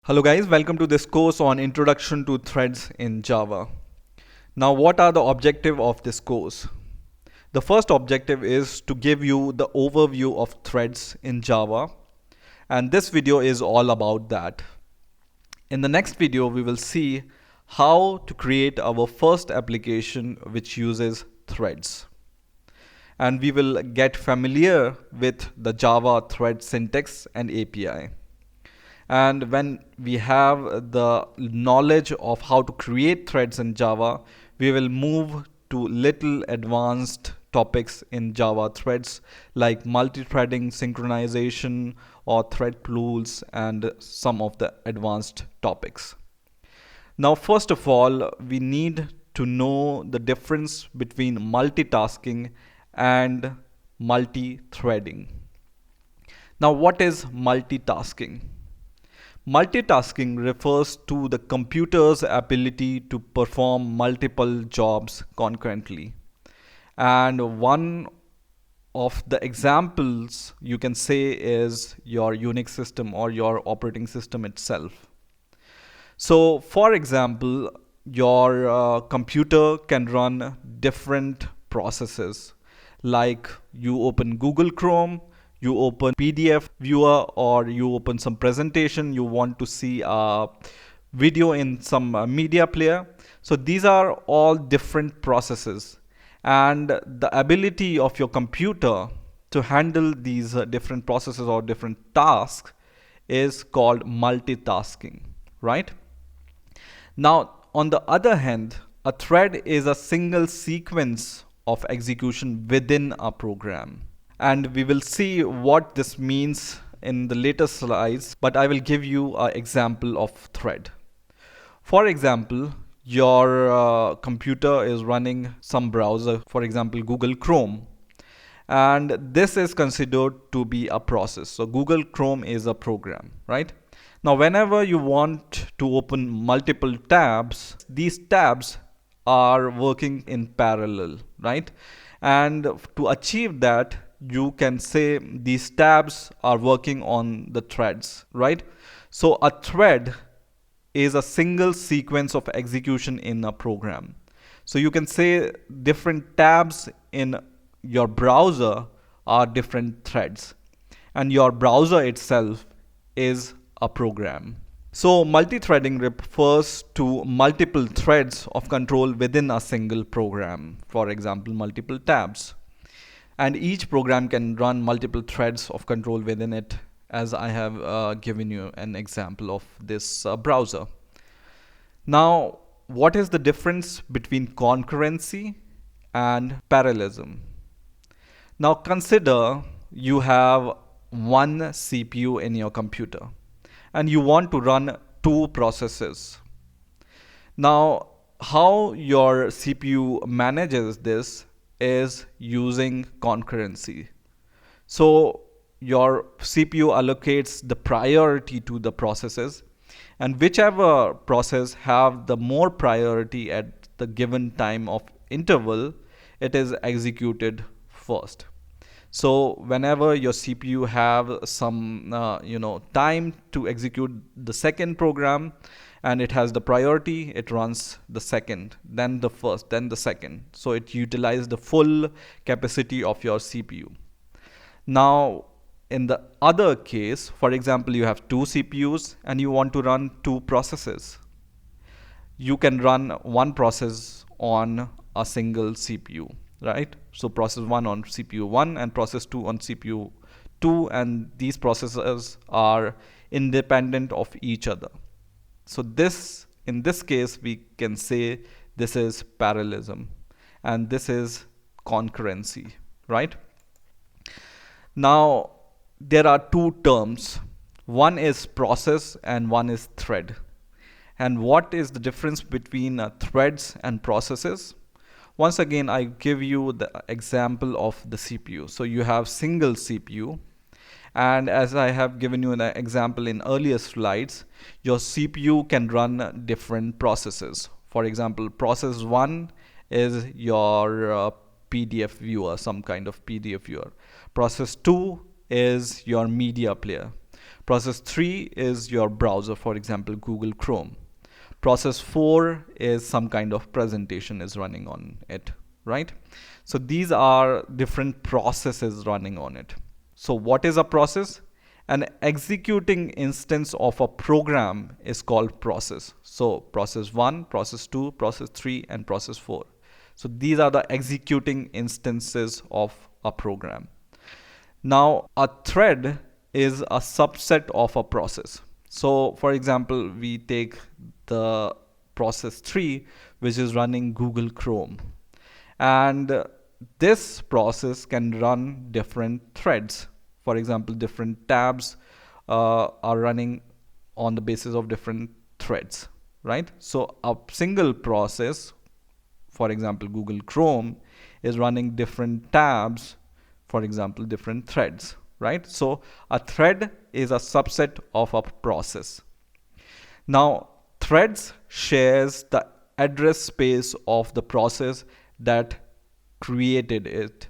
Hello guys, welcome to this course on Introduction to Threads in Java. Now what are the objective of this course? The first objective is to give you the overview of threads in Java, and this video is all about that. In the next video we will see how to create our first application which uses threads. And we will get familiar with the Java thread syntax and API. And when we have the knowledge of how to create threads in Java, we will move to little advanced topics in Java threads like multi-threading, synchronization, or thread pools, and some of the advanced topics. Now, first of all, we need to know the difference between multitasking and multi-threading. Now, what is multitasking? Multitasking refers to the computer's ability to perform multiple jobs concurrently. And one of the examples you can say is your Unix system or your operating system itself. So, for example, your computer can run different processes, like you open Google Chrome, you open PDF viewer, or you open some presentation, you want to see a video in some media player. So these are all different processes, and the ability of your computer to handle these different processes or different tasks is called multitasking, right? Now, on the other hand, a thread is a single sequence of execution within a program. And we will see what this means in the later slides, but I will give you an example of thread. For example, your computer is running some browser, for example, Google Chrome. And this is considered to be a process. So Google Chrome is a program, right? Now, whenever you want to open multiple tabs, these tabs are working in parallel, right? And to achieve that, you can say these tabs are working on the threads, right? So a thread is a single sequence of execution in a program. So you can say different tabs in your browser are different threads, and your browser itself is a program. So multi-threading refers to multiple threads of control within a single program, for example, multiple tabs. And each program can run multiple threads of control within it, as I have given you an example of this browser. Now, what is the difference between concurrency and parallelism? Now consider you have one CPU in your computer and you want to run two processes. Now, how your CPU manages this is using concurrency. So your CPU allocates the priority to the processes, and whichever process have the more priority at the given time of interval, it is executed first. So whenever your CPU have some time to execute the second program, and it has the priority, it runs the second, then the first, then the second. So it utilizes the full capacity of your CPU. Now, in the other case, for example, you have two CPUs and you want to run two processes. You can run one process on a single CPU, right? So process 1 on CPU 1 and process 2 on CPU 2, and these processes are independent of each other. So this, in this case, we can say this is parallelism and this is concurrency, right? Now, there are two terms. One is process and one is thread. And what is the difference between threads and processes? Once again, I give you the example of the CPU. So you have single CPU. And as I have given you an example in earlier slides, your CPU can run different processes. For example, process 1 is your PDF viewer, some kind of PDF viewer. Process 2 is your media player. Process 3 is your browser, for example, Google Chrome. Process 4 is some kind of presentation is running on it, right? So these are different processes running on it. So what is a process? An executing instance of a program is called process. So process 1, process 2, process 3, and process 4. So these are the executing instances of a program. Now a thread is a subset of a process. So for example, we take the process 3, which is running Google Chrome, and this process can run different threads. For example, different tabs are running on the basis of different threads, right? So a single process, for example Google Chrome, is running different tabs, for example different threads, right? So a thread is a subset of a process. Now threads shares the address space of the process that created it.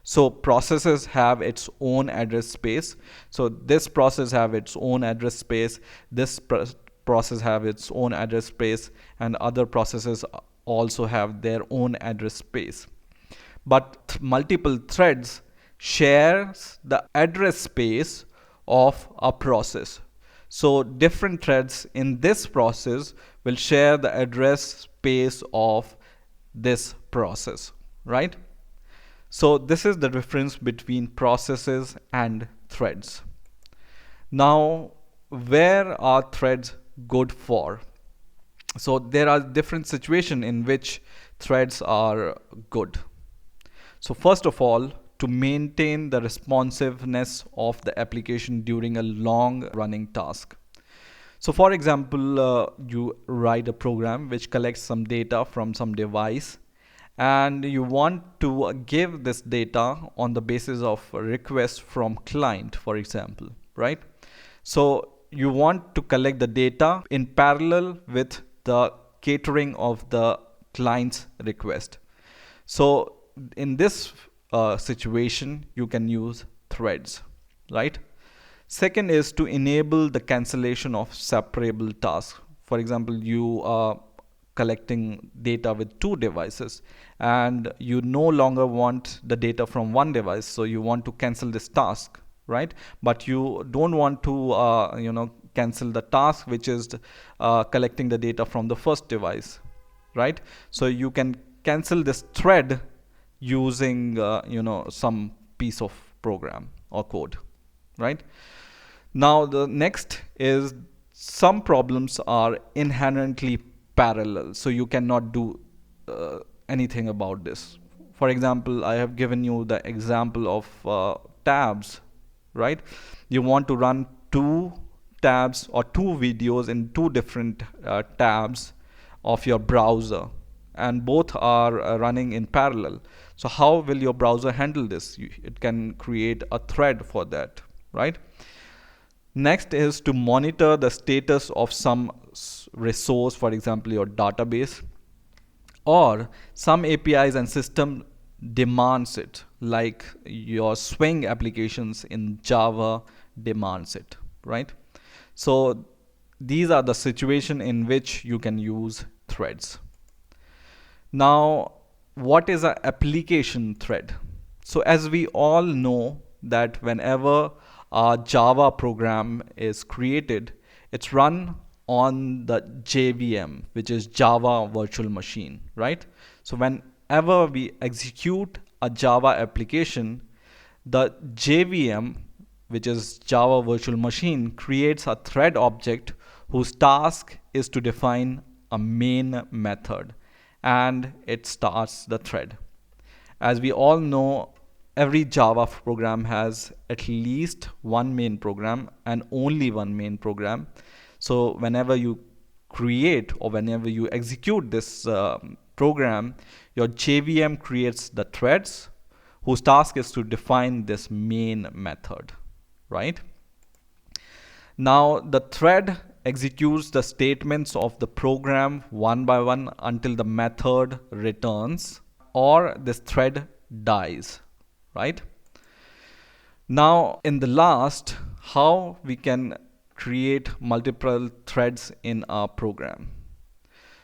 So processes have its own address space. So this process have its own address space, this process have its own address space, and other processes also have their own address space. But multiple threads shares the address space of a process. So different threads in this process will share the address space of this process, right? So this is the difference between processes and threads. Now, where are threads good for? So there are different situations in which threads are good. So first of all, to maintain the responsiveness of the application during a long running task. So for example, you write a program which collects some data from some device, and you want to give this data on the basis of a request from client, for example, right? So you want to collect the data in parallel with the catering of the client's request. So in this situation, you can use threads, right? Second is to enable the cancellation of separable tasks. For example, you are collecting data with two devices and you no longer want the data from one device, so you want to cancel this task, right? But you don't want to cancel the task which is collecting the data from the first device, right? So you can cancel this thread using some piece of program or code, right? Now the next is, some problems are inherently parallel, so you cannot do anything about this. For example, I have given you the example of tabs, right? You want to run two tabs or two videos in two different tabs of your browser, and both are running in parallel. So how will your browser handle this? It can create a thread for that, right? Next is to monitor the status of some resource, for example your database, or some APIs and system demands it, like your Swing applications in Java demands it, right? So these are the situation in which you can use threads. Now, what is an application thread? So as we all know that whenever a Java program is created, it's run on the JVM, which is Java Virtual Machine, right? So whenever we execute a Java application, the JVM, which is Java Virtual Machine, creates a thread object whose task is to define a main method, and it starts the thread. As we all know, every Java program has at least one main program and only one main program. So whenever you create or whenever you execute this program, your JVM creates the threads whose task is to define this main method, right? Now the thread executes the statements of the program one by one until the method returns or this thread dies, right? Now in the last, how we can create multiple threads in our program.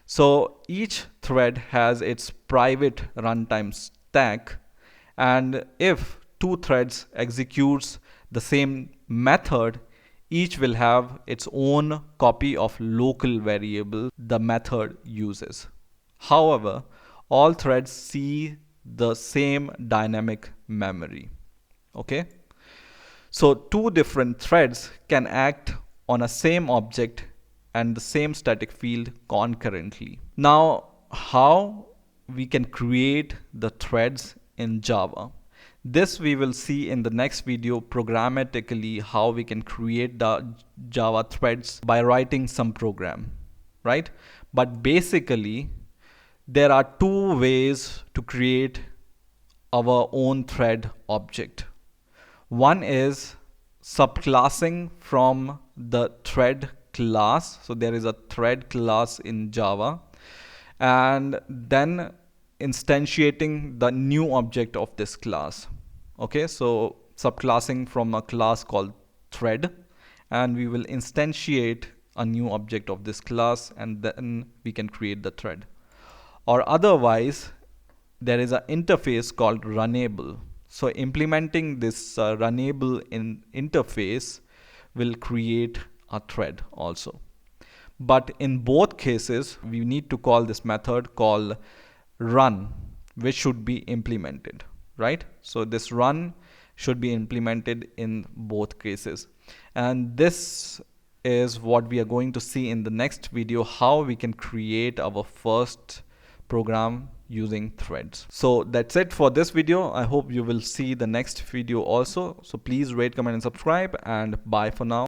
So each thread has its private runtime stack, and if two threads executes the same method, each will have its own copy of local variable the method uses. However, all threads see the same dynamic memory. Okay? So two different threads can act on a same object and the same static field concurrently. Now, how we can create the threads in Java? This we will see in the next video programmatically how we can create the Java threads by writing some program, right? But basically, there are two ways to create our own thread object. One is subclassing from the thread class. So there is a thread class in Java, and then instantiating the new object of this class. Okay, so subclassing from a class called thread, and we will instantiate a new object of this class, and then we can create the thread. Or otherwise, there is an interface called runnable. So implementing this runnable interface will create a thread also. But in both cases, we need to call this method called run, which should be implemented, right? So this run should be implemented in both cases. And this is what we are going to see in the next video, how we can create our first program using threads. So that's it for this video. I hope you will see the next video also. So please rate, comment and subscribe, and bye for now.